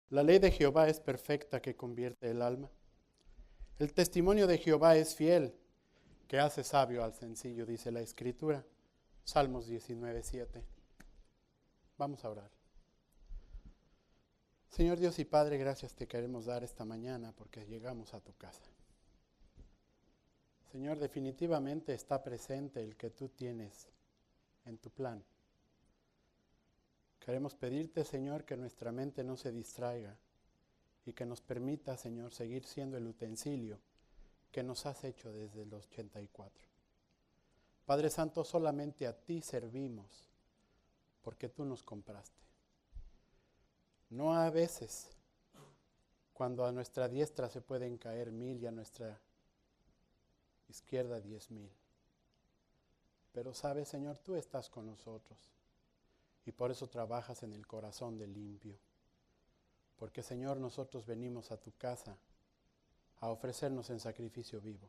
La ley de Jehová es perfecta, que convierte el alma. El testimonio de Jehová es fiel, que hace sabio al sencillo, dice la Escritura. Salmos 19:7. Vamos a orar. Señor Dios y Padre, gracias te queremos dar esta mañana porque llegamos a tu casa. Señor, definitivamente está presente el que tú tienes en tu plan. Queremos pedirte, Señor, que nuestra mente no se distraiga y que nos permita, Señor, seguir siendo el utensilio que nos has hecho desde los 84. Padre Santo, solamente a ti servimos porque tú nos compraste. No a veces, cuando a nuestra diestra se pueden caer 1000 y a nuestra izquierda 10,000. Pero sabes, Señor, tú estás con nosotros. Y por eso trabajas en el corazón del limpio. Porque, Señor, nosotros venimos a tu casa a ofrecernos en sacrificio vivo.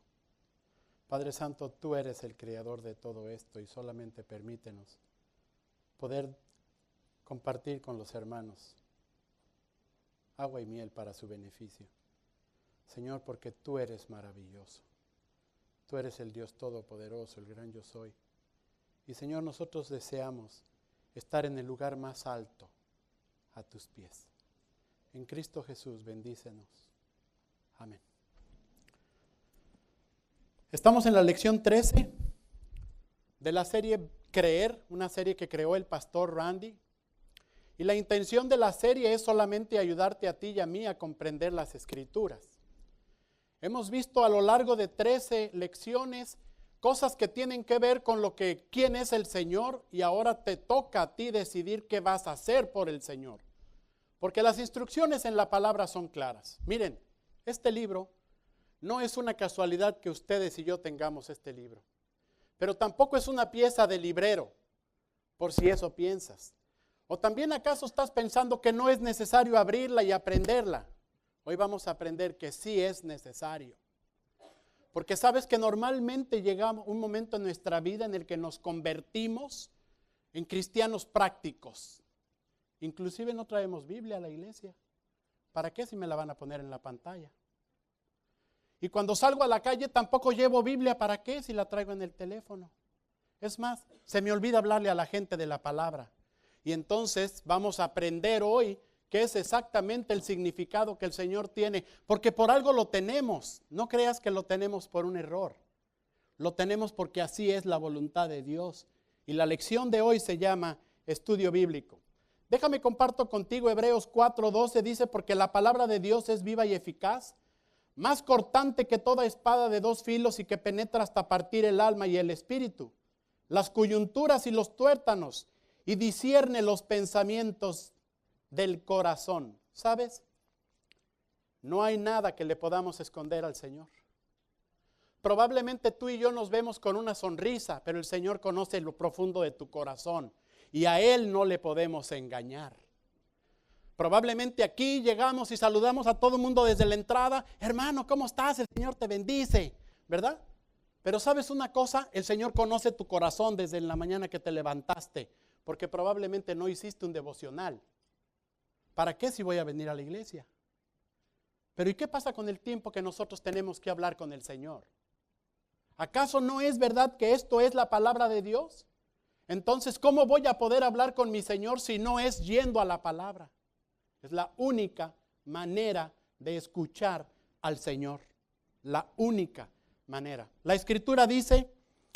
Padre Santo, tú eres el creador de todo esto y solamente permítenos poder compartir con los hermanos agua y miel para su beneficio. Señor, porque tú eres maravilloso. Tú eres el Dios todopoderoso, el gran yo soy. Y, Señor, nosotros deseamos estar en el lugar más alto, a tus pies. En Cristo Jesús, bendícenos. Amén. Estamos en la lección 13 de la serie Creer, una serie que creó el pastor Randy. Y la intención de la serie es solamente ayudarte a ti y a mí a comprender las Escrituras. Hemos visto a lo largo de 13 lecciones cosas que tienen que ver con quién es el Señor, y ahora te toca a ti decidir qué vas a hacer por el Señor. Porque las instrucciones en la palabra son claras. Miren, este libro no es una casualidad que ustedes y yo tengamos este libro. Pero tampoco es una pieza de librero, por si eso piensas. O también acaso estás pensando que no es necesario abrirla y aprenderla. Hoy vamos a aprender que sí es necesario. Porque sabes que normalmente llega un momento en nuestra vida en el que nos convertimos en cristianos prácticos. Inclusive no traemos Biblia a la iglesia. ¿Para qué si me la van a poner en la pantalla? Y cuando salgo a la calle tampoco llevo Biblia. ¿Para qué si la traigo en el teléfono? Es más, se me olvida hablarle a la gente de la palabra. Y entonces vamos a aprender hoy qué es exactamente el significado que el Señor tiene, porque por algo lo tenemos. No creas que lo tenemos por un error. Lo tenemos porque así es la voluntad de Dios. Y la lección de hoy se llama Estudio Bíblico. Déjame comparto contigo Hebreos 4:12, dice, porque la palabra de Dios es viva y eficaz, más cortante que toda espada de 2 filos y que penetra hasta partir el alma y el espíritu, las coyunturas y los tuétanos, y discierne los pensamientos del corazón. ¿Sabes? No hay nada que le podamos esconder al Señor. Probablemente tú y yo nos vemos con una sonrisa, pero el Señor conoce lo profundo de tu corazón y a Él no le podemos engañar. Probablemente aquí llegamos y saludamos a todo el mundo desde la entrada. Hermano, ¿cómo estás? El Señor te bendice, ¿verdad? Pero ¿sabes una cosa? El Señor conoce tu corazón desde la mañana que te levantaste, Porque probablemente no hiciste un devocional. ¿Para qué si voy a venir a la iglesia? Pero ¿y qué pasa con el tiempo que nosotros tenemos que hablar con el Señor? ¿Acaso no es verdad que esto es la palabra de Dios? Entonces, ¿cómo voy a poder hablar con mi Señor si no es yendo a la palabra? Es la única manera de escuchar al Señor. La única manera. La Escritura dice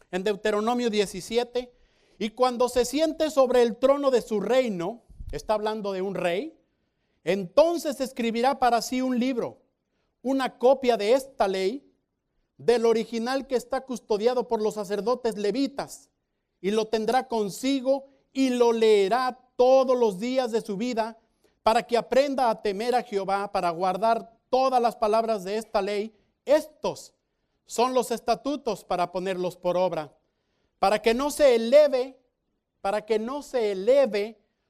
en Deuteronomio 17, y cuando se siente sobre el trono de su reino, está hablando de un rey, entonces escribirá para sí un libro, una copia de esta ley, del original que está custodiado por los sacerdotes levitas, y lo tendrá consigo y lo leerá todos los días de su vida, para que aprenda a temer a Jehová, para guardar todas las palabras de esta ley. Estos son los estatutos para ponerlos por obra, para que no se eleve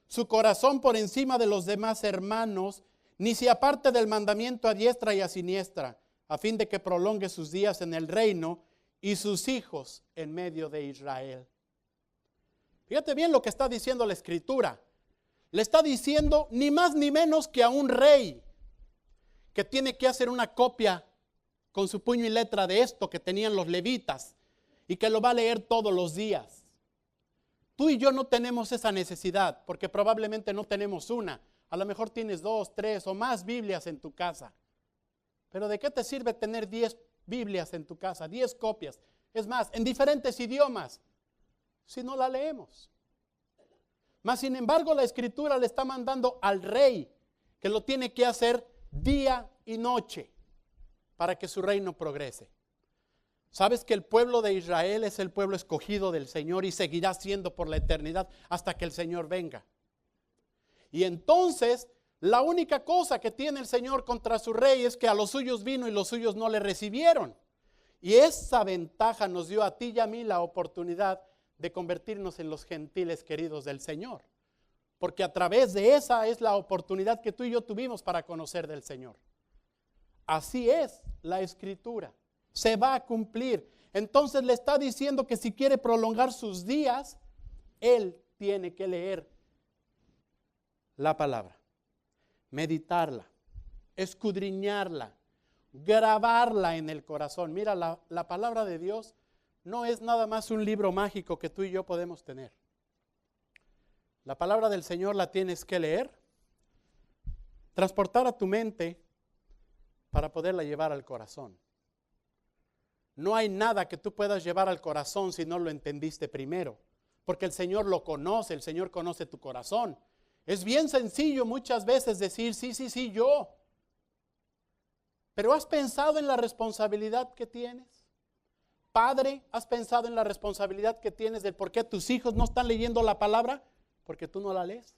su corazón por encima de los demás hermanos, ni se aparte del mandamiento a diestra y a siniestra, a fin de que prolongue sus días en el reino y sus hijos en medio de Israel. Fíjate bien lo que está diciendo la Escritura. Le está diciendo ni más ni menos que a un rey que tiene que hacer una copia con su puño y letra de esto que tenían los levitas y que lo va a leer todos los días. Tú y yo no tenemos esa necesidad porque probablemente no tenemos una. A lo mejor tienes 2, 3 o más Biblias en tu casa. Pero ¿de qué te sirve tener 10 Biblias en tu casa, 10 copias? Es más, en diferentes idiomas, si no la leemos. Mas sin embargo la Escritura le está mandando al rey que lo tiene que hacer día y noche para que su reino progrese. ¿Sabes que el pueblo de Israel es el pueblo escogido del Señor y seguirá siendo por la eternidad hasta que el Señor venga? Y entonces la única cosa que tiene el Señor contra su rey es que a los suyos vino y los suyos no le recibieron. Y esa ventaja nos dio a ti y a mí la oportunidad de convertirnos en los gentiles queridos del Señor. Porque a través de esa es la oportunidad que tú y yo tuvimos para conocer del Señor. Así es la Escritura. Se va a cumplir. Entonces le está diciendo que si quiere prolongar sus días, él tiene que leer la palabra, meditarla, escudriñarla, grabarla en el corazón. Mira, la palabra de Dios no es nada más un libro mágico que tú y yo podemos tener. La palabra del Señor la tienes que leer, transportar a tu mente para poderla llevar al corazón. No hay nada que tú puedas llevar al corazón si no lo entendiste primero, porque el Señor lo conoce, el Señor conoce tu corazón. Es bien sencillo muchas veces decir, sí, yo. Pero ¿has pensado en la responsabilidad que tienes? Padre, ¿has pensado en la responsabilidad que tienes del por qué tus hijos no están leyendo la palabra? Porque tú no la lees.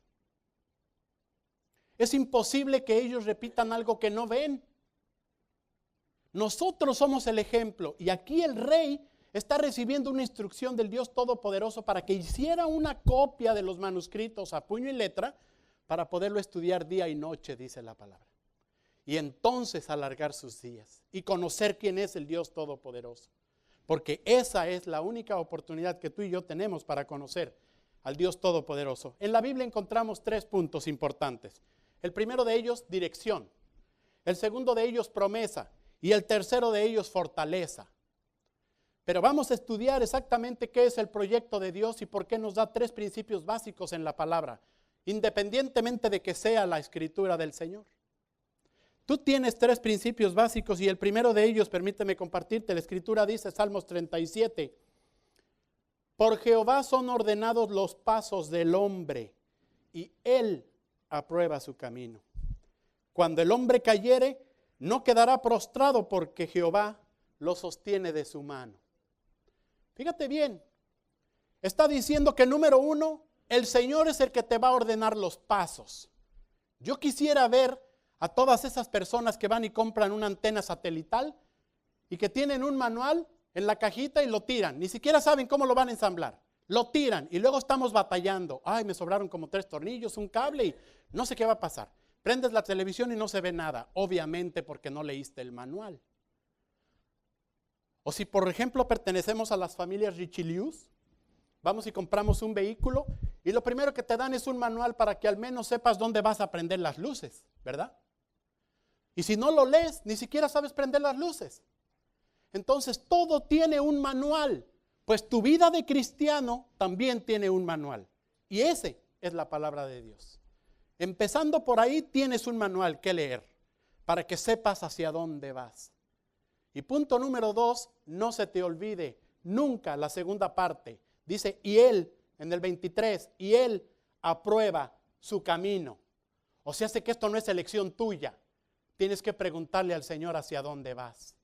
Es imposible que ellos repitan algo que no ven. Nosotros somos el ejemplo y aquí el rey está recibiendo una instrucción del Dios Todopoderoso para que hiciera una copia de los manuscritos a puño y letra para poderlo estudiar día y noche, dice la palabra. Y entonces alargar sus días y conocer quién es el Dios Todopoderoso. Porque esa es la única oportunidad que tú y yo tenemos para conocer al Dios Todopoderoso. En la Biblia encontramos 3 puntos importantes. El primero de ellos, dirección. El segundo de ellos, promesa. Y el tercero de ellos, fortaleza. Pero vamos a estudiar exactamente qué es el proyecto de Dios y por qué nos da 3 principios básicos en la palabra, independientemente de que sea la Escritura del Señor. Tú tienes 3 principios básicos y el primero de ellos, permíteme compartirte, la Escritura dice, Salmos 37, por Jehová son ordenados los pasos del hombre y él aprueba su camino. Cuando el hombre cayere, no quedará prostrado porque Jehová lo sostiene de su mano. Fíjate bien, está diciendo que número 1, el Señor es el que te va a ordenar los pasos. Yo quisiera ver a todas esas personas que van y compran una antena satelital y que tienen un manual en la cajita y lo tiran. Ni siquiera saben cómo lo van a ensamblar. Lo tiran y luego estamos batallando. Ay, me sobraron como 3 tornillos, un cable y no sé qué va a pasar. Prendes la televisión y no se ve nada, obviamente porque no leíste el manual. O si por ejemplo pertenecemos a las familias Richelieu, vamos y compramos un vehículo Y lo primero que te dan es un manual para que al menos sepas dónde vas a prender las luces, ¿verdad? Y si no lo lees, ni siquiera sabes prender las luces. Entonces todo tiene un manual, pues tu vida de cristiano también tiene un manual. Y ese es la palabra de Dios. Empezando por ahí tienes un manual que leer para que sepas hacia dónde vas. Y punto número 2, no se te olvide nunca la segunda parte. Dice, y Él, en el 23, y Él aprueba su camino. O sea, que esto no es elección tuya. Tienes que preguntarle al Señor hacia dónde vas.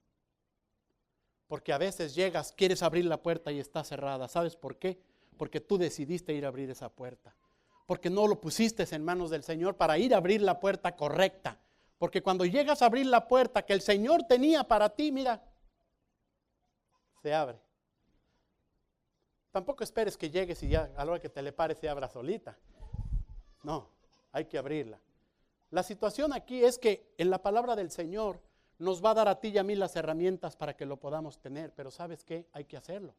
Porque a veces llegas, quieres abrir la puerta y está cerrada. ¿Sabes por qué? Porque tú decidiste ir a abrir esa puerta. Porque no lo pusiste en manos del Señor para ir a abrir la puerta correcta. Porque cuando llegas a abrir la puerta que el Señor tenía para ti, mira, se abre. Tampoco esperes que llegues y ya a la hora que te le pares se abra solita. No, hay que abrirla. La situación aquí es que en la palabra del Señor nos va a dar a ti y a mí las herramientas para que lo podamos tener. Pero ¿sabes qué? Hay que hacerlo.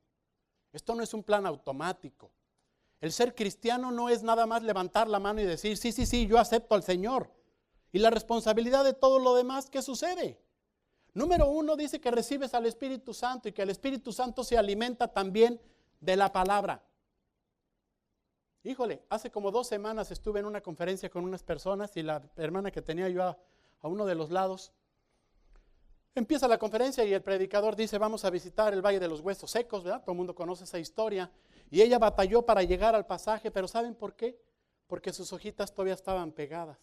Esto no es un plan automático. El ser cristiano no es nada más levantar la mano y decir, sí, yo acepto al Señor. Y la responsabilidad de todo lo demás, ¿qué sucede? Número 1 dice que recibes al Espíritu Santo y que el Espíritu Santo se alimenta también de la palabra. Híjole, hace como 2 semanas estuve en una conferencia con unas personas y la hermana que tenía yo a uno de los lados, empieza la conferencia y el predicador dice, vamos a visitar el Valle de los Huesos Secos, ¿verdad? Todo el mundo conoce esa historia. Y ella batalló para llegar al pasaje, pero ¿saben por qué? Porque sus hojitas todavía estaban pegadas.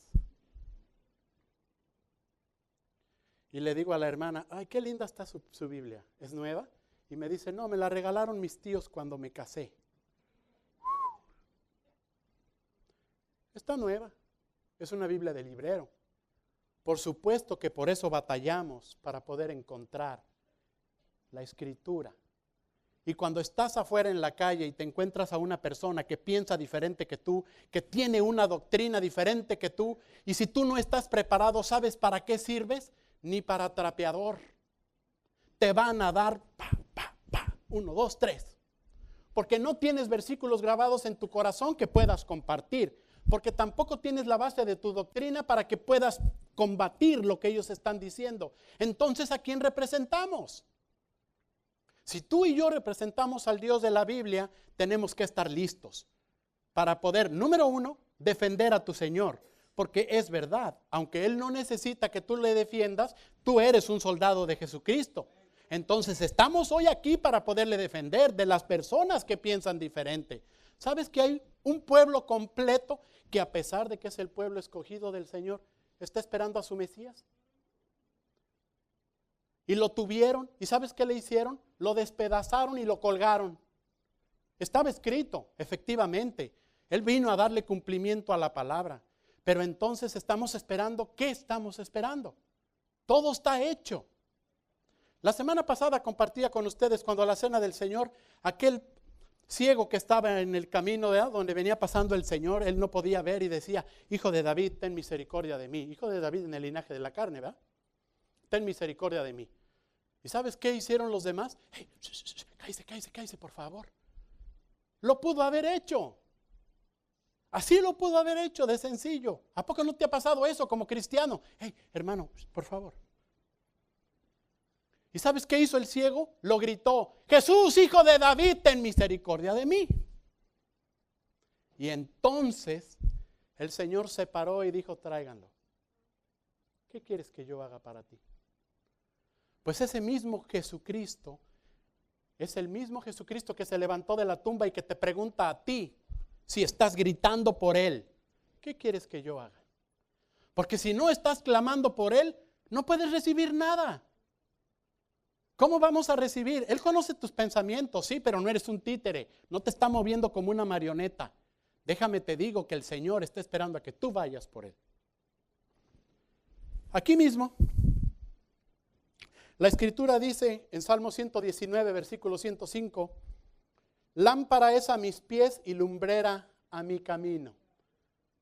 Y le digo a la hermana, ay, qué linda está su Biblia, ¿es nueva? Y me dice, no, me la regalaron mis tíos cuando me casé. Está nueva, es una Biblia de librero. Por supuesto que por eso batallamos para poder encontrar la Escritura. Y cuando estás afuera en la calle y te encuentras a una persona que piensa diferente que tú, que tiene una doctrina diferente que tú, y si tú no estás preparado, ¿sabes para qué sirves? Ni para trapeador. Te van a dar 1, 2, 3. Porque no tienes versículos grabados en tu corazón que puedas compartir. Porque tampoco tienes la base de tu doctrina para que puedas combatir lo que ellos están diciendo. Entonces, ¿a quién representamos? Si tú y yo representamos al Dios de la Biblia, tenemos que estar listos para poder, número 1, defender a tu Señor. Porque es verdad, aunque Él no necesita que tú le defiendas, tú eres un soldado de Jesucristo. Entonces estamos hoy aquí para poderle defender de las personas que piensan diferente. ¿Sabes que hay un pueblo completo que a pesar de que es el pueblo escogido del Señor, está esperando a su Mesías? Y lo tuvieron, ¿y sabes qué le hicieron? Lo despedazaron y lo colgaron. Estaba escrito, efectivamente. Él vino a darle cumplimiento a la palabra. Pero entonces estamos esperando, ¿qué estamos esperando? Todo está hecho. La semana pasada compartía con ustedes cuando a la cena del Señor, aquel ciego que estaba en el camino, ¿verdad?, donde venía pasando el Señor, él no podía ver y decía, hijo de David, ten misericordia de mí. Hijo de David en el linaje de la carne, ¿verdad? Ten misericordia de mí. ¿Y sabes qué hicieron los demás? Hey, cállese, por favor. Lo pudo haber hecho. Así lo pudo haber hecho de sencillo. ¿A poco no te ha pasado eso como cristiano? Hey, hermano, por favor. ¿Y sabes qué hizo el ciego? Lo gritó, Jesús, hijo de David, ten misericordia de mí. Y entonces el Señor se paró y dijo, tráiganlo. ¿Qué quieres que yo haga para ti? Pues ese mismo Jesucristo es el mismo Jesucristo que se levantó de la tumba y que te pregunta a ti, si estás gritando por Él, ¿qué quieres que yo haga? Porque si no estás clamando por Él, no puedes recibir nada. ¿Cómo vamos a recibir? Él conoce tus pensamientos, sí, pero no eres un títere, no te está moviendo como una marioneta. Déjame te digo que el Señor está esperando a que tú vayas por Él. Aquí mismo, la Escritura dice en Salmo 119, versículo 105, lámpara es a mis pies y lumbrera a mi camino.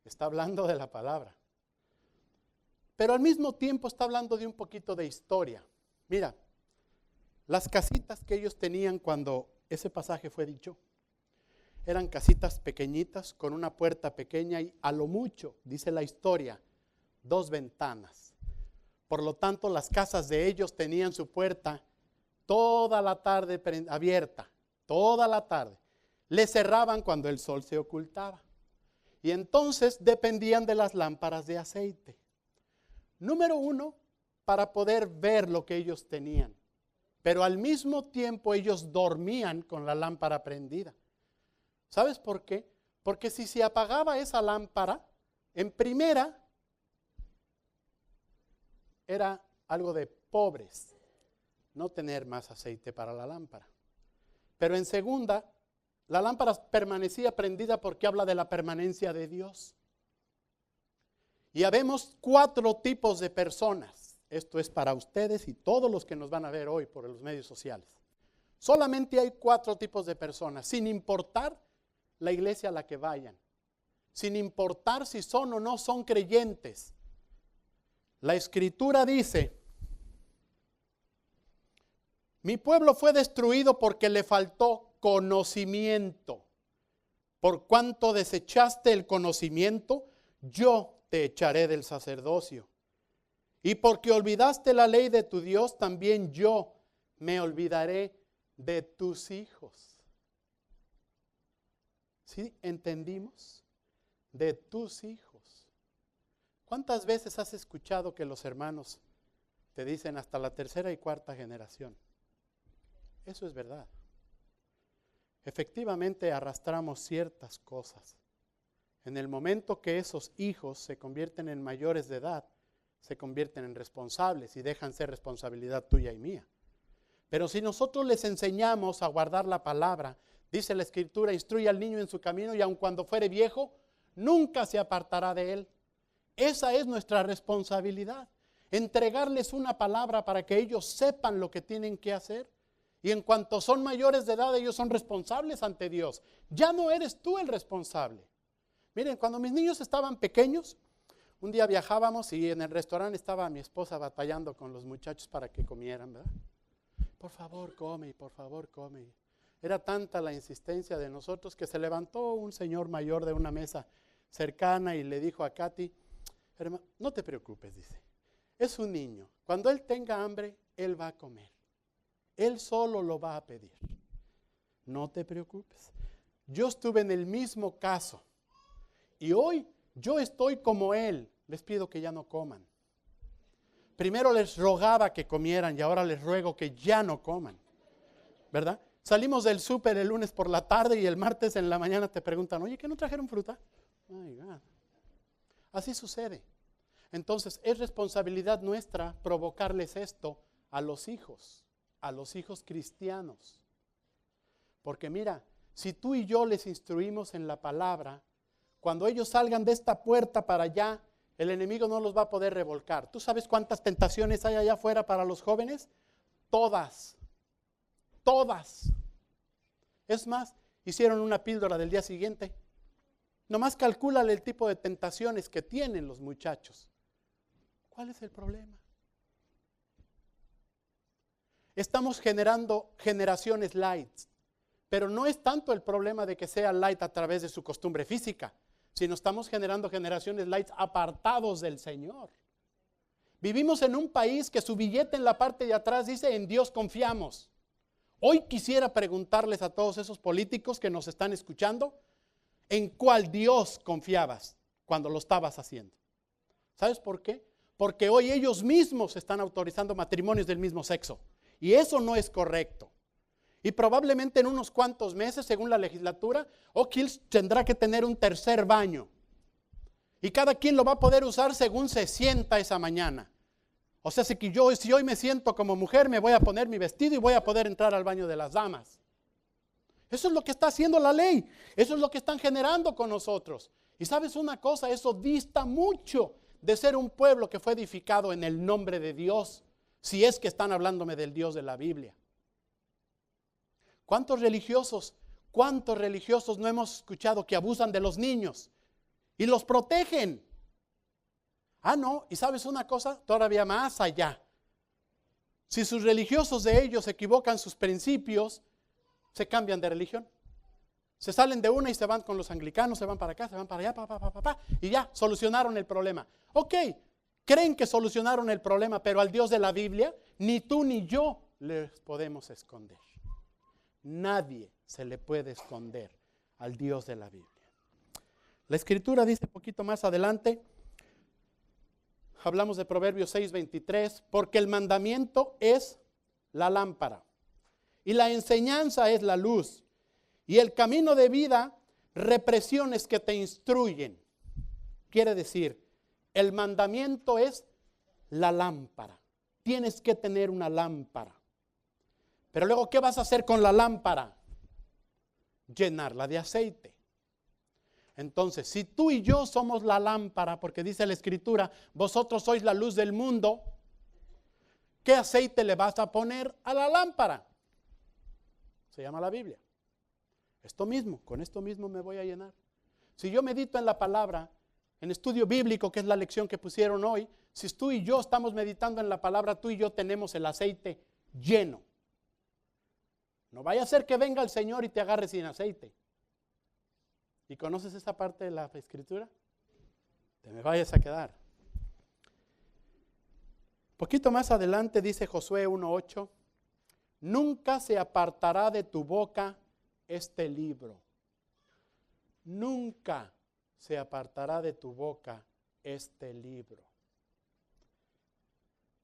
Está hablando de la palabra. Pero al mismo tiempo está hablando de un poquito de historia. Mira, las casitas que ellos tenían cuando ese pasaje fue dicho. Eran casitas pequeñitas con una puerta pequeña y a lo mucho, dice la historia, 2 ventanas. Por lo tanto, las casas de ellos tenían su puerta toda la tarde abierta, toda la tarde. Le cerraban cuando el sol se ocultaba. Y entonces dependían de las lámparas de aceite. Número 1, para poder ver lo que ellos tenían. Pero al mismo tiempo ellos dormían con la lámpara prendida. ¿Sabes por qué? Porque si se apagaba esa lámpara, en primera, era algo de pobres, no tener más aceite para la lámpara. Pero en segunda, la lámpara permanecía prendida porque habla de la permanencia de Dios. Y habemos 4 tipos de personas. Esto es para ustedes y todos los que nos van a ver hoy por los medios sociales. Solamente hay 4 tipos de personas, sin importar la iglesia a la que vayan, sin importar si son o no son creyentes. La Escritura dice: mi pueblo fue destruido porque le faltó conocimiento. Por cuanto desechaste el conocimiento, yo te echaré del sacerdocio. Y porque olvidaste la ley de tu Dios, también yo me olvidaré de tus hijos. ¿Sí? ¿Entendimos? De tus hijos. ¿Cuántas veces has escuchado que los hermanos te dicen hasta la 3ª y 4ª generación? Eso es verdad. Efectivamente arrastramos ciertas cosas. En el momento que esos hijos se convierten en mayores de edad, se convierten en responsables y dejan ser responsabilidad tuya y mía. Pero si nosotros les enseñamos a guardar la palabra, dice la Escritura: instruye al niño en su camino y aun cuando fuere viejo, nunca se apartará de él. Esa es nuestra responsabilidad, entregarles una palabra para que ellos sepan lo que tienen que hacer. Y en cuanto son mayores de edad, ellos son responsables ante Dios. Ya no eres tú el responsable. Miren, cuando mis niños estaban pequeños, un día viajábamos y en el restaurante estaba mi esposa batallando con los muchachos para que comieran, ¿verdad? Por favor, come, por favor, come. Era tanta la insistencia de nosotros que se levantó un señor mayor de una mesa cercana y le dijo a Katy: hermano, no te preocupes, dice, es un niño. Cuando él tenga hambre, él va a comer. Él solo lo va a pedir. No te preocupes. Yo estuve en el mismo caso y hoy yo estoy como él. Les pido que ya no coman. Primero les rogaba que comieran y ahora les ruego que ya no coman. ¿Verdad? Salimos del súper el lunes por la tarde y el martes en la mañana te preguntan: oye, ¿qué no trajeron fruta? My God. Así sucede. Entonces es responsabilidad nuestra provocarles esto a los hijos cristianos. Porque mira, si tú y yo les instruimos en la palabra, cuando ellos salgan de esta puerta para allá, el enemigo no los va a poder revolcar. ¿Tú sabes cuántas tentaciones hay allá afuera para los jóvenes? Todas. Es más, hicieron una píldora del día siguiente. Nomás calcúlale el tipo de tentaciones que tienen los muchachos. ¿Cuál es el problema? Estamos generando generaciones light, pero no es tanto el problema de que sea light a través de su costumbre física, sino estamos generando generaciones light apartados del Señor. Vivimos en un país que su billete en la parte de atrás dice: en Dios confiamos. Hoy quisiera preguntarles a todos esos políticos que nos están escuchando: ¿en cuál Dios confiabas cuando lo estabas haciendo? ¿Sabes por qué? Porque hoy ellos mismos están autorizando matrimonios del mismo sexo. Y eso no es correcto. Y probablemente en unos cuantos meses, según la legislatura, Oak Hills tendrá que tener un 3er baño. Y cada quien lo va a poder usar según se sienta esa mañana. O sea, si hoy me siento como mujer, me voy a poner mi vestido y voy a poder entrar al baño de las damas. Eso es lo que está haciendo la ley. Eso es lo que están generando con nosotros. Y sabes una cosa, eso dista mucho de ser un pueblo que fue edificado en el nombre de Dios. Si es que están hablándome del Dios de la Biblia. ¿Cuántos religiosos no hemos escuchado que abusan de los niños y los protegen? Ah, no, y sabes una cosa, todavía más allá. Si sus religiosos de ellos equivocan sus principios, se cambian de religión. Se salen de una y se van con los anglicanos, se van para acá, se van para allá, y ya solucionaron el problema. Ok, creen que solucionaron el problema, pero al Dios de la Biblia, ni tú ni yo les podemos esconder. Nadie se le puede esconder al Dios de la Biblia. La Escritura dice un poquito más adelante, hablamos de Proverbios 6:23, porque el mandamiento es la lámpara y la enseñanza es la luz y el camino de vida, represiones que te instruyen. Quiere decir, el mandamiento es la lámpara. Tienes que tener una lámpara. Pero luego, ¿qué vas a hacer con la lámpara? Llenarla de aceite. Entonces, si tú y yo somos la lámpara, porque dice la Escritura, vosotros sois la luz del mundo, ¿qué aceite le vas a poner a la lámpara? Se llama la Biblia. Esto mismo, con esto mismo me voy a llenar. Si yo medito en la palabra, en estudio bíblico, que es la lección que pusieron hoy, si tú y yo estamos meditando en la palabra, tú y yo tenemos el aceite lleno. No vaya a ser que venga el Señor y te agarre sin aceite. ¿Y conoces esa parte de la Escritura? Te me vayas a quedar. Poquito más adelante dice Josué 1:8, nunca se apartará de tu boca este libro. Nunca se apartará de tu boca este libro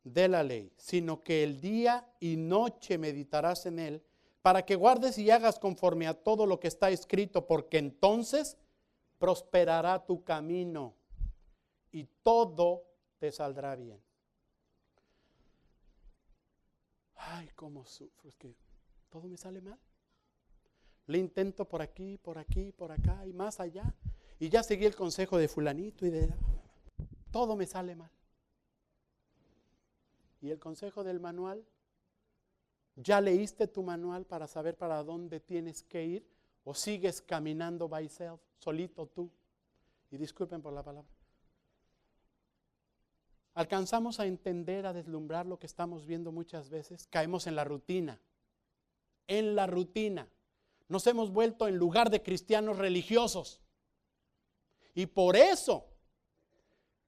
de la ley, sino que el día y noche meditarás en él, para que guardes y hagas conforme a todo lo que está escrito, porque entonces prosperará tu camino y todo te saldrá bien. Ay, cómo sufro, es que todo me sale mal. Le intento por aquí, por aquí, por acá y más allá. Y ya seguí el consejo de fulanito y de... todo me sale mal. ¿Y el consejo del manual? ¿Ya leíste tu manual para saber para dónde tienes que ir? ¿O sigues caminando by self, solito tú? Y disculpen por la palabra. ¿Alcanzamos a entender, a deslumbrar lo que estamos viendo muchas veces? Caemos en la rutina. En la rutina. Nos hemos vuelto en lugar de cristianos religiosos. Y por eso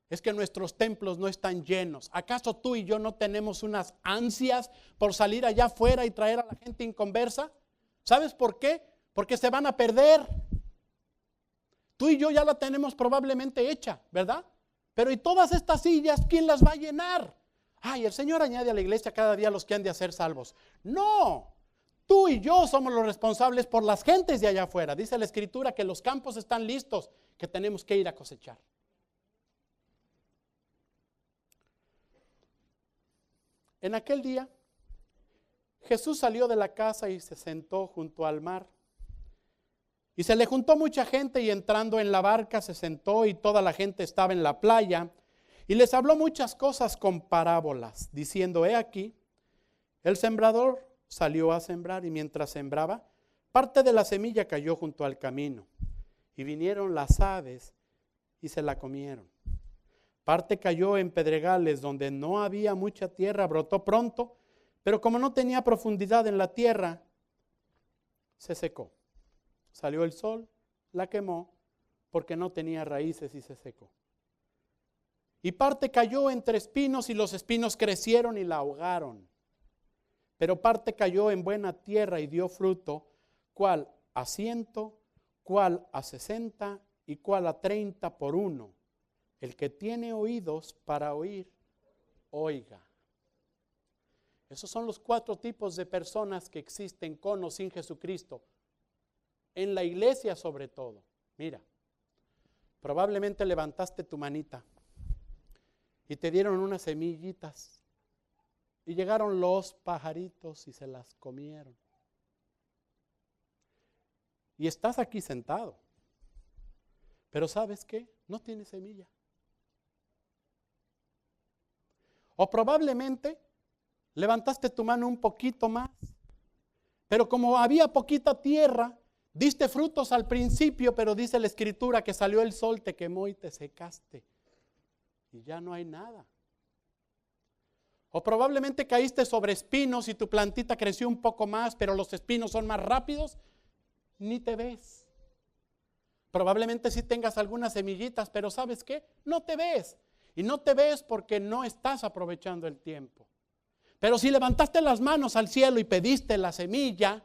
es que nuestros templos no están llenos. ¿Acaso tú y yo no tenemos unas ansias por salir allá afuera y traer a la gente inconversa? ¿Sabes por qué? Porque se van a perder. Tú y yo ya la tenemos probablemente hecha, ¿verdad? Pero ¿y todas estas sillas quién las va a llenar? Ay, el Señor añade a la iglesia cada día los que han de ser salvos. No, tú y yo somos los responsables por las gentes de allá afuera. Dice la Escritura que los campos están listos, que tenemos que ir a cosechar. En aquel día, Jesús salió de la casa y se sentó junto al mar. Y se le juntó mucha gente y entrando en la barca se sentó y toda la gente estaba en la playa. Y les habló muchas cosas con parábolas, diciendo, he aquí, el sembrador salió a sembrar y mientras sembraba, parte de la semilla cayó junto al camino. Y vinieron las aves y se la comieron. Parte cayó en pedregales donde no había mucha tierra, brotó pronto, pero como no tenía profundidad en la tierra, se secó. Salió el sol, la quemó, porque no tenía raíces y se secó. Y parte cayó entre espinos y los espinos crecieron y la ahogaron. Pero parte cayó en buena tierra y dio fruto, cuál a 100, cuál a 60 y cuál a 30 por uno. El que tiene oídos para oír, oiga. Esos son los 4 tipos de personas que existen con o sin Jesucristo. En la iglesia sobre todo. Mira, probablemente levantaste tu manita y te dieron unas semillitas y llegaron los pajaritos y se las comieron. Y estás aquí sentado, pero ¿sabes qué? No tienes semilla. O probablemente levantaste tu mano un poquito más, pero como había poquita tierra, diste frutos al principio, pero dice la Escritura que salió el sol, te quemó y te secaste. Y ya no hay nada. O probablemente caíste sobre espinos y tu plantita creció un poco más, pero los espinos son más rápidos. ni te ves. Probablemente sí tengas algunas semillitas, pero ¿sabes qué? No te ves. Y no te ves porque no estás aprovechando el tiempo. Pero si levantaste las manos al cielo y pediste la semilla,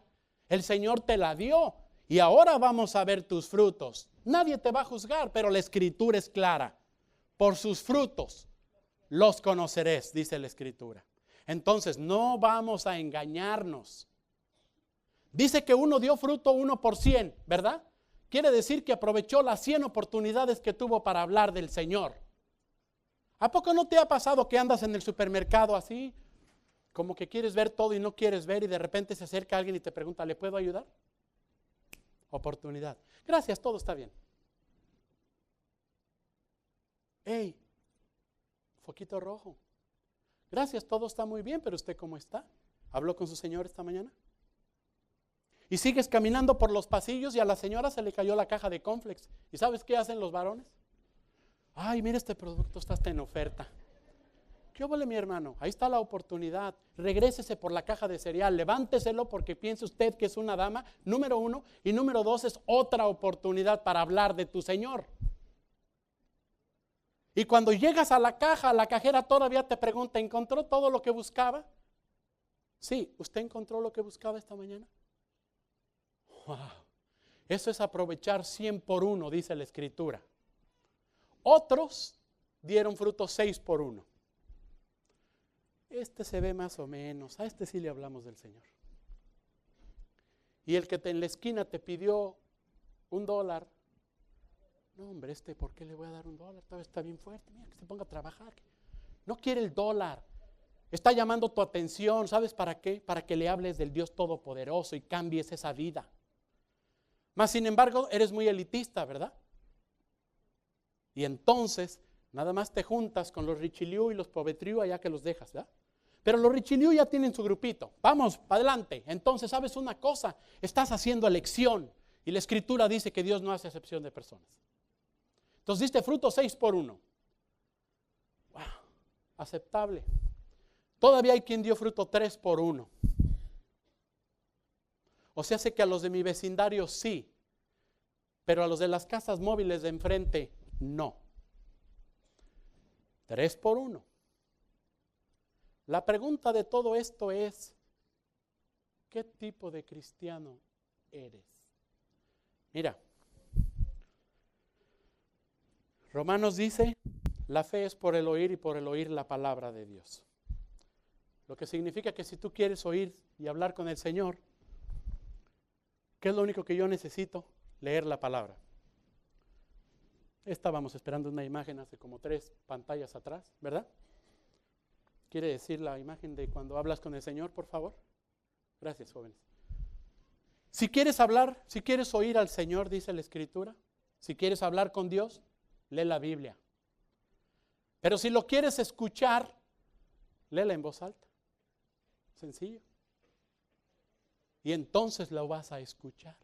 el Señor te la dio. Y ahora vamos a ver tus frutos. Nadie te va a juzgar, pero la Escritura es clara. Por sus frutos los conoceréis, dice la Escritura. Entonces no vamos a engañarnos. Dice que uno dio fruto 1 por 100, ¿verdad? Quiere decir que aprovechó las 100 oportunidades que tuvo para hablar del Señor. ¿A poco no te ha pasado que andas en el supermercado así? Como que quieres ver todo y no quieres ver y de repente se acerca alguien y te pregunta, ¿le puedo ayudar? Oportunidad. Gracias, todo está bien. Hey, foquito rojo. Gracias, todo está muy bien, pero ¿usted cómo está? ¿Habló con su señor esta mañana? Y sigues caminando por los pasillos y a la señora se le cayó la caja de cornflakes. ¿Y sabes qué hacen los varones? Ay, mira, este producto está hasta en oferta. ¿Qué óvole, mi hermano? Ahí está la oportunidad. Regrésese por la caja de cereal, levánteselo porque piense usted que es una dama, número 1, y número 2 es otra oportunidad para hablar de tu Señor. Y cuando llegas a la caja, la cajera todavía te pregunta, ¿encontró todo lo que buscaba? Sí, ¿usted encontró lo que buscaba esta mañana? Wow. Eso es aprovechar 100 por 1, dice la Escritura. Otros dieron fruto 6 por 1. Este se ve más o menos, a este sí le hablamos del Señor. Y el que en la esquina te pidió $1, no hombre, ¿por qué le voy a dar $1? Todavía está bien fuerte, mira, que se ponga a trabajar. No quiere el dólar, está llamando tu atención, ¿sabes para qué? Para que le hables del Dios Todopoderoso y cambies esa vida. Mas sin embargo, eres muy elitista, ¿verdad? Y entonces, nada más te juntas con los Richelieu y los Povetriu allá que los dejas, ¿verdad? Pero los Richelieu ya tienen su grupito. Vamos, adelante. Entonces, ¿sabes una cosa? Estás haciendo elección. Y la Escritura dice que Dios no hace excepción de personas. Entonces, diste fruto 6 por 1. Wow, aceptable. Todavía hay quien dio fruto 3 por 1. O sea, sé que a los de mi vecindario sí, pero a los de las casas móviles de enfrente no. 3 por 1. La pregunta de todo esto es, ¿qué tipo de cristiano eres? Mira, Romanos dice, la fe es por el oír y por el oír la palabra de Dios. Lo que significa que si tú quieres oír y hablar con el Señor, ¿qué es lo único que yo necesito? Leer la palabra. Estábamos esperando una imagen hace como 3 pantallas atrás, ¿verdad? ¿Quiere decir la imagen de cuando hablas con el Señor, por favor? Gracias, jóvenes. Si quieres hablar, si quieres oír al Señor, dice la Escritura, si quieres hablar con Dios, lee la Biblia. Pero si lo quieres escuchar, léela en voz alta. Sencillo. Y entonces lo vas a escuchar.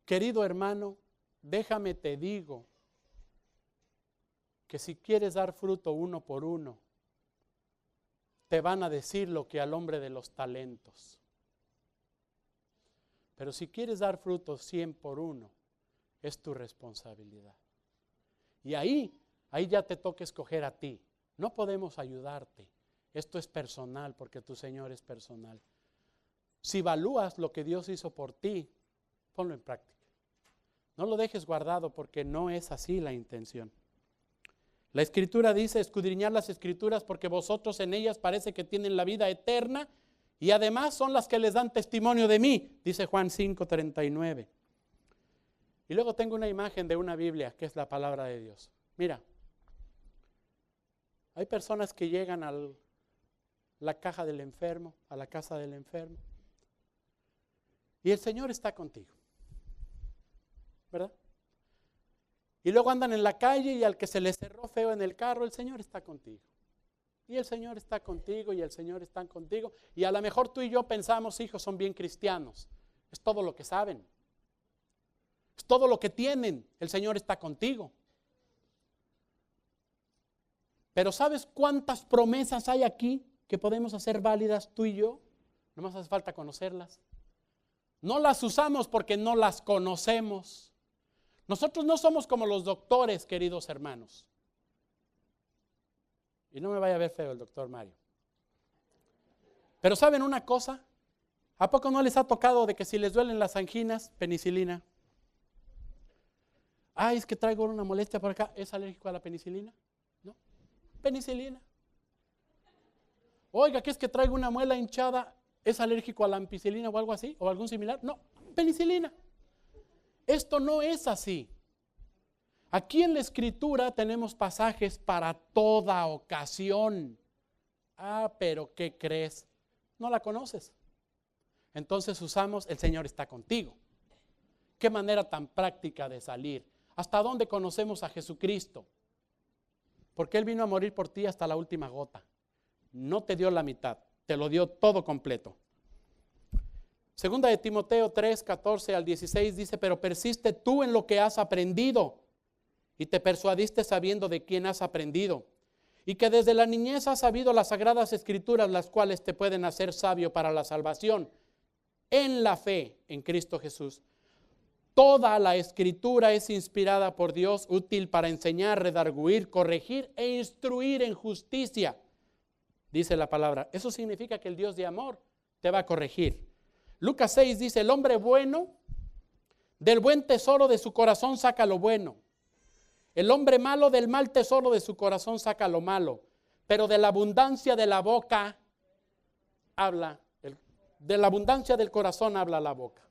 Querido hermano, déjame te digo que si quieres dar fruto 1 por 1, te van a decir lo que al hombre de los talentos. Pero si quieres dar fruto 100 por 1, es tu responsabilidad. Y ahí ya te toca escoger a ti. No podemos ayudarte. Esto es personal porque tu Señor es personal. Si evalúas lo que Dios hizo por ti, ponlo en práctica. No lo dejes guardado porque no es así la intención. La Escritura dice, escudriñar las Escrituras porque vosotros en ellas parece que tienen la vida eterna y además son las que les dan testimonio de mí, dice Juan 5:39. Y luego tengo una imagen de una Biblia que es la palabra de Dios. Mira, hay personas que llegan a la caja del enfermo, a la casa del enfermo, y el Señor está contigo, ¿verdad? Y luego andan en la calle y al que se le cerró feo en el carro, el Señor está contigo. Y el Señor está contigo y el Señor está contigo. Y a lo mejor tú y yo pensamos, hijos, son bien cristianos. Es todo lo que saben. Es todo lo que tienen. El Señor está contigo. Pero ¿sabes cuántas promesas hay aquí que podemos hacer válidas tú y yo? No más hace falta conocerlas. No las usamos porque no las conocemos. Nosotros no somos como los doctores, queridos hermanos. Y no me vaya a ver feo el doctor Mario. Pero ¿saben una cosa? ¿A poco no les ha tocado de que si les duelen las anginas, penicilina? Ay, es que traigo una molestia por acá. ¿Es alérgico a la penicilina? No, penicilina. Oiga, ¿qué es que traigo una muela hinchada? ¿Es alérgico a la ampicilina o algo así? ¿O algún similar? No, penicilina. Esto no es así. Aquí en la Escritura tenemos pasajes para toda ocasión. Ah, pero ¿qué crees? No la conoces. Entonces usamos, el Señor está contigo. Qué manera tan práctica de salir. ¿Hasta dónde conocemos a Jesucristo? Porque Él vino a morir por ti hasta la última gota. No te dio la mitad, te lo dio todo completo. Segunda de Timoteo 3, 14 al 16 dice, pero persiste tú en lo que has aprendido y te persuadiste sabiendo de quién has aprendido y que desde la niñez has sabido las sagradas escrituras, las cuales te pueden hacer sabio para la salvación en la fe en Cristo Jesús. Toda la escritura es inspirada por Dios, útil para enseñar, redarguir, corregir e instruir en justicia. Dice la palabra. Eso significa que el Dios de amor te va a corregir. Lucas 6 dice, el hombre bueno, del buen tesoro de su corazón saca lo bueno. El hombre malo del mal tesoro de su corazón saca lo malo. Pero de la abundancia de la boca habla, de la abundancia del corazón habla la boca.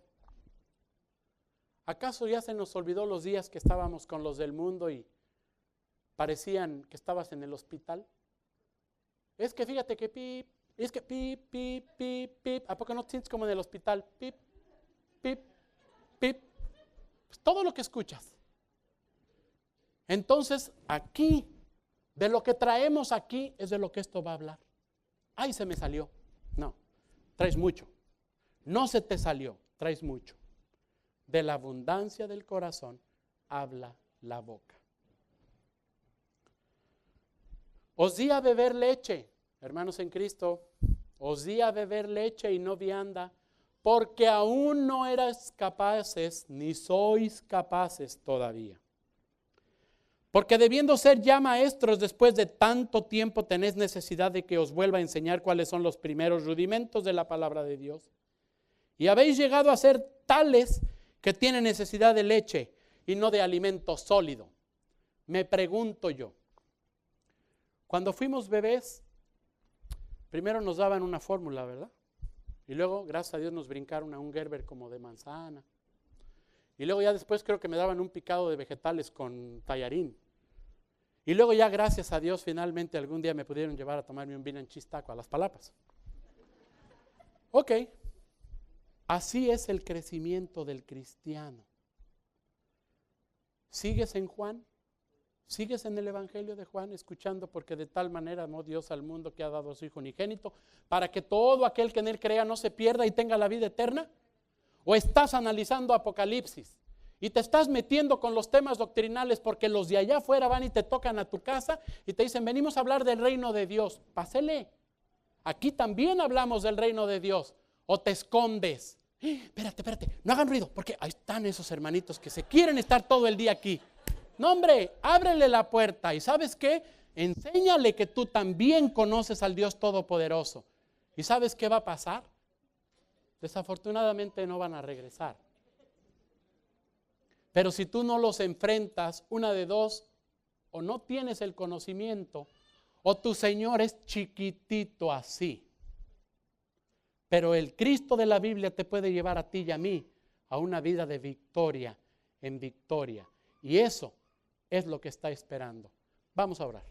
¿Acaso ya se nos olvidó los días que estábamos con los del mundo y parecían que estabas en el hospital? Es que fíjate que pip, es que pip, pip, pip, pip. ¿A poco no te sientes como en el hospital? Pip, pip, pip. Pues todo lo que escuchas. Entonces, aquí, de lo que traemos aquí, es de lo que esto va a hablar. Ay, se me salió. No, traes mucho. No se te salió, traes mucho. De la abundancia del corazón habla la boca. Os di a beber leche, hermanos en Cristo, os di a beber leche y no vianda, porque aún no erais capaces, ni sois capaces todavía. Porque debiendo ser ya maestros después de tanto tiempo, tenéis necesidad de que os vuelva a enseñar cuáles son los primeros rudimentos de la palabra de Dios. Y habéis llegado a ser tales que tienen necesidad de leche y no de alimento sólido. Me pregunto yo, cuando fuimos bebés, primero nos daban una fórmula, ¿verdad? Y luego, gracias a Dios, nos brincaron a un Gerber como de manzana. Y luego ya después creo que me daban un picado de vegetales con tallarín. Y luego ya, gracias a Dios, finalmente algún día me pudieron llevar a tomarme un vino en chistaco a Las Palapas. Ok. Así es el crecimiento del cristiano. ¿Sigues en Juan? ¿Sigues en el Evangelio de Juan escuchando? Porque de tal manera amó Dios al mundo que ha dado a su Hijo unigénito, para que todo aquel que en Él crea no se pierda y tenga la vida eterna. ¿O estás analizando Apocalipsis y te estás metiendo con los temas doctrinales porque los de allá afuera van y te tocan a tu casa y te dicen, venimos a hablar del reino de Dios? Pásele. Aquí también hablamos del reino de Dios. ¿O te escondes? Espérate, no hagan ruido, porque ahí están esos hermanitos que se quieren estar todo el día aquí. No, hombre, ábrele la puerta y ¿sabes qué? Enséñale que tú también conoces al Dios Todopoderoso. ¿Y sabes qué va a pasar? Desafortunadamente no van a regresar. Pero si tú no los enfrentas, una de dos, o no tienes el conocimiento, o tu Señor es chiquitito así. Pero el Cristo de la Biblia te puede llevar a ti y a mí a una vida de victoria en victoria. Y eso es lo que está esperando. Vamos a orar.